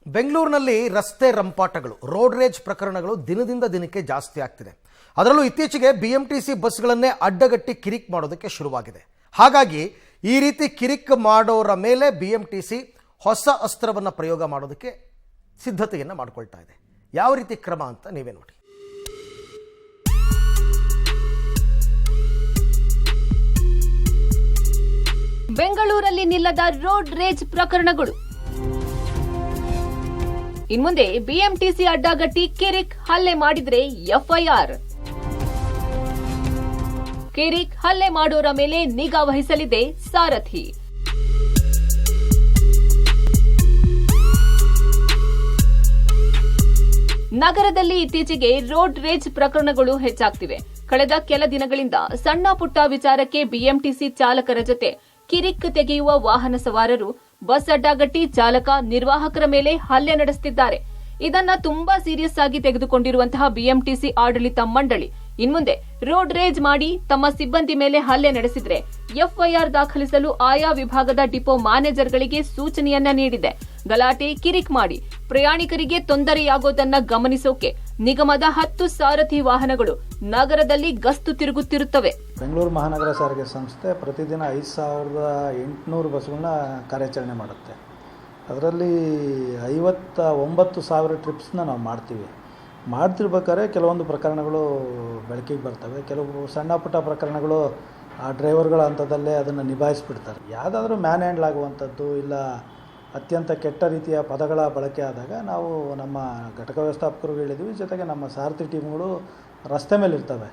ಬೆಂಗಳೂರಿನಲ್ಲಿ ರಸ್ತೆ ರಂಪಾಟಗಳು, ರೋಡ್ ರೇಜ್ ಪ್ರಕರಣಗಳು ದಿನದಿಂದ ದಿನಕ್ಕೆ ಜಾಸ್ತಿ ಆಗ್ತಿದೆ. ಅದರಲ್ಲೂ ಇತ್ತೀಚೆಗೆ ಬಿಎಂಟಿಸಿ ಬಸ್ಗಳನ್ನೇ ಅಡ್ಡಗಟ್ಟಿ ಕಿರಿಕ್ ಮಾಡೋದಕ್ಕೆ ಶುರುವಾಗಿದೆ. ಹಾಗಾಗಿ ಈ ರೀತಿ ಕಿರಿಕ್ ಮಾಡೋರ ಮೇಲೆ ಬಿಎಂಟಿಸಿ ಹೊಸ ಅಸ್ತ್ರವನ್ನು ಪ್ರಯೋಗ ಮಾಡೋದಕ್ಕೆ ಸಿದ್ಧತೆಯನ್ನು ಮಾಡಿಕೊಳ್ತಾ ಇದೆ. ಯಾವ ರೀತಿ ಕ್ರಮ ಅಂತ ನೀವೇ ನೋಡಿ. ಬೆಂಗಳೂರಲ್ಲಿ ನಿಲ್ಲದ ರೋಡ್ ರೇಜ್ ಪ್ರಕರಣಗಳು. ಇನ್ಮುಂದೆ ಬಿಎಂಟಿಸಿ ಅಡ್ಡಗಟ್ಟಿ ಕಿರಿಕ್ ಹಲ್ಲೆ ಮಾಡಿದ್ರೆ ಎಫ್ಐಆರ್. ಕಿರಿಕ್ ಹಲ್ಲೆ ಮಾಡೋರ ಮೇಲೆ ನಿಗಾ ವಹಿಸಲಿದೆ ಸಾರಥಿ. ನಗರದಲ್ಲಿ ಇತ್ತೀಚೆಗೆ ರೋಡ್ ರೇಜ್ ಪ್ರಕರಣಗಳು ಹೆಚ್ಚಾಗ್ತಿವೆ. ಕಳೆದ ಕೆಲ ದಿನಗಳಿಂದ ಸಣ್ಣ ಪುಟ್ಟ ವಿಚಾರಕ್ಕೆ ಬಿಎಂಟಿಸಿ ಚಾಲಕರ ಜೊತೆ ಕಿರಿಕ್ ತೆಗೆಯುವ ವಾಹನ ಸವಾರರು ಬಸ್ ಅಡ್ಡಗಟ್ಟಿ ಚಾಲಕ, ನಿರ್ವಾಹಕರ ಮೇಲೆ ಹಲ್ಲೆ ನಡೆಸುತ್ತಿದ್ದಾರೆ. ಇದನ್ನ ತುಂಬಾ ಸೀರಿಯಸ್ ಆಗಿ ತೆಗೆದುಕೊಂಡಿರುವಂತಹ ಬಿಎಂಟಿಸಿ ಆಡಳಿತ ಮಂಡಳಿ ಇನ್ಮುಂದೆ ರೋಡ್ ರೇಜ್ ಮಾಡಿ ತಮ್ಮ ಸಿಬ್ಬಂದಿ ಮೇಲೆ ಹಲ್ಲೆ ನಡೆಸಿದ್ರೆ ಎಫ್ಐಆರ್ ದಾಖಲಿಸಲು ಆಯಾ ವಿಭಾಗದ ಡಿಪೋ ಮ್ಯಾನೇಜರ್ಗಳಿಗೆ ಸೂಚನೆಯನ್ನ ನೀಡಿದೆ. ಗಲಾಟೆ, ಕಿರಿಕ್ ಮಾಡಿ ಪ್ರಯಾಣಿಕರಿಗೆ ತೊಂದರೆಯಾಗೋದನ್ನ ಗಮನಿಸೋಕೆ ನಿಗಮದ 10 ಸಾರಥಿ ವಾಹನಗಳು ನಗರದಲ್ಲಿ ಗಸ್ತು ತಿರುಗುತ್ತಿರುತ್ತವೆ. ಬೆಂಗಳೂರು ಮಹಾನಗರ ಸಾರಿಗೆ ಸಂಸ್ಥೆ ಪ್ರತಿದಿನ 5800 ಬಸ್ಗಳನ್ನ ಕಾರ್ಯಾಚರಣೆ ಮಾಡುತ್ತೆ. ಅದರಲ್ಲಿ 59,000 ಟ್ರಿಪ್ಸ್ನ ನಾವು ಮಾಡ್ತಿರ್ಬೇಕಾದ್ರೆ ಕೆಲವೊಂದು ಪ್ರಕರಣಗಳು ಬೆಳಕಿಗೆ ಬರ್ತವೆ. ಕೆಲವು ಸಣ್ಣ ಪುಟ್ಟ ಪ್ರಕರಣಗಳು ಆ ಡ್ರೈವರ್ಗಳ ಹಂತದಲ್ಲೇ ಅದನ್ನು ನಿಭಾಯಿಸ್ಬಿಡ್ತಾರೆ. ಯಾವುದಾದ್ರೂ ಮ್ಯಾನ್ ಹ್ಯಾಂಡ್ಲ್ ಆಗುವಂಥದ್ದು ಇಲ್ಲ ಅತ್ಯಂತ ಕೆಟ್ಟ ರೀತಿಯ ಪದಗಳ ಬಳಕೆ ಆದಾಗ ನಾವು ನಮ್ಮ ಘಟಕ ವ್ಯವಸ್ಥಾಪಕರು ಹೇಳಿದ್ವಿ, ಜೊತೆಗೆ ನಮ್ಮ ಸಾರಥಿ ಟೀಮ್ಗಳು ರಸ್ತೆ ಮೇಲೆ ಇರ್ತವೆ.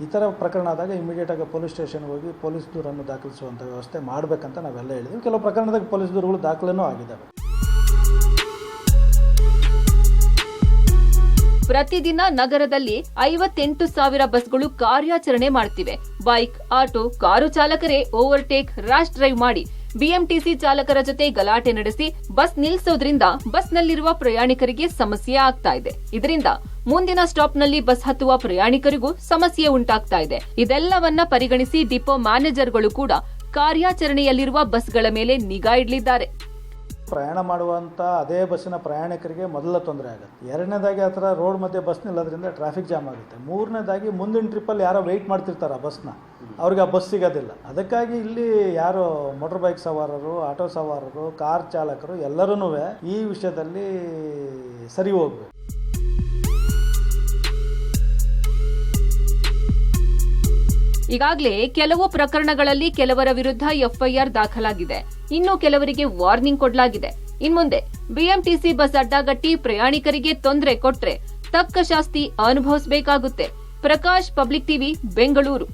ಈ ಥರ ಪ್ರಕರಣ ಆದಾಗ ಇಮಿಡಿಯೇಟಾಗಿ ಪೊಲೀಸ್ ಸ್ಟೇಷನ್ಗೆ ಹೋಗಿ ಪೊಲೀಸ್ ದೂರನ್ನು ದಾಖಲಿಸುವಂಥ ವ್ಯವಸ್ಥೆ ಮಾಡಬೇಕಂತ ನಾವೆಲ್ಲ ಹೇಳಿದ್ವಿ. ಕೆಲವು ಪ್ರಕರಣದಾಗ ಪೊಲೀಸ್ ದೂರುಗಳು ದಾಖಲೆನೂ ಆಗಿದ್ದಾವೆ. ಪ್ರತಿದಿನ ನಗರದಲ್ಲಿ 58,000 ಬಸ್ಗಳು ಕಾರ್ಯಾಚರಣೆ ಮಾಡುತ್ತಿವೆ. ಬೈಕ್, ಆಟೋ, ಕಾರು ಚಾಲಕರೇ ಓವರ್ಟೇಕ್, ರ್ಯಾಶ್ ಡ್ರೈವ್ ಮಾಡಿ ಬಿಎಂಟಿಸಿ ಚಾಲಕರ ಜೊತೆ ಗಲಾಟೆ ನಡೆಸಿ ಬಸ್ ನಿಲ್ಲಿಸೋದ್ರಿಂದ ಬಸ್ನಲ್ಲಿರುವ ಪ್ರಯಾಣಿಕರಿಗೆ ಸಮಸ್ಯೆ ಆಗ್ತಾ ಇದೆ. ಇದರಿಂದ ಮುಂದಿನ ಸ್ಟಾಪ್ನಲ್ಲಿ ಬಸ್ ಹತ್ತುವ ಪ್ರಯಾಣಿಕರಿಗೂ ಸಮಸ್ಯೆ ಉಂಟಾಗ್ತಾ ಇದೆ. ಇದೆಲ್ಲವನ್ನ ಪರಿಗಣಿಸಿ ಡಿಪೋ ಮ್ಯಾನೇಜರ್ಗಳು ಕೂಡ ಕಾರ್ಯಾಚರಣೆಯಲ್ಲಿರುವ ಬಸ್ಗಳ ಮೇಲೆ ನಿಗಾ ಇಡಲಿದ್ದಾರೆ. ಪ್ರಯಾಣ ಮಾಡುವಂಥ ಅದೇ ಬಸ್ಸಿನ ಪ್ರಯಾಣಿಕರಿಗೆ ಮೊದಲ ತೊಂದರೆ ಆಗುತ್ತೆ. ಎರಡನೇದಾಗಿ ಆ ಥರ ರೋಡ್ ಮಧ್ಯೆ ಬಸ್ ನಿಲ್ಲೋದ್ರಿಂದ ಟ್ರಾಫಿಕ್ ಜಾಮ್ ಆಗುತ್ತೆ. ಮೂರನೇದಾಗಿ ಮುಂದಿನ ಟ್ರಿಪ್ಪಲ್ಲಿ ಯಾರೋ ವೆಯ್ಟ್ ಮಾಡ್ತಿರ್ತಾರೆ ಆ ಬಸ್ನ, ಅವ್ರಿಗೆ ಆ ಬಸ್ ಸಿಗೋದಿಲ್ಲ. ಅದಕ್ಕಾಗಿ ಇಲ್ಲಿ ಯಾರು ಮೋಟರ್ ಬೈಕ್ ಸವಾರರು, ಆಟೋ ಸವಾರರು, ಕಾರ್ ಚಾಲಕರು ಎಲ್ಲರೂ ಈ ವಿಷಯದಲ್ಲಿ ಸರಿ ಹೋಗ್ಬೇಕು. ಈಗಾಗಲೇ ಕೆಲವು ಪ್ರಕರಣಗಳಲ್ಲಿ ಕೆಲವರ ವಿರುದ್ಧ ಎಫ್ಐಆರ್ ದಾಖಲಾಗಿದೆ. ಇನ್ನು ಕೆಲವರಿಗೆ ವಾರ್ನಿಂಗ್ ಕೊಡಲಾಗಿದೆ. ಇನ್ಮುಂದೆ ಬಿಎಂಟಿಸಿ ಬಸ್ ಅಡ್ಡಗಟ್ಟಿ ಪ್ರಯಾಣಿಕರಿಗೆ ತೊಂದರೆ ಕೊಟ್ರೆ ತಕ್ಕ ಶಾಸ್ತಿ ಅನುಭವಿಸಬೇಕಾಗುತ್ತೆ. Prakash, public TV, Bengaluru.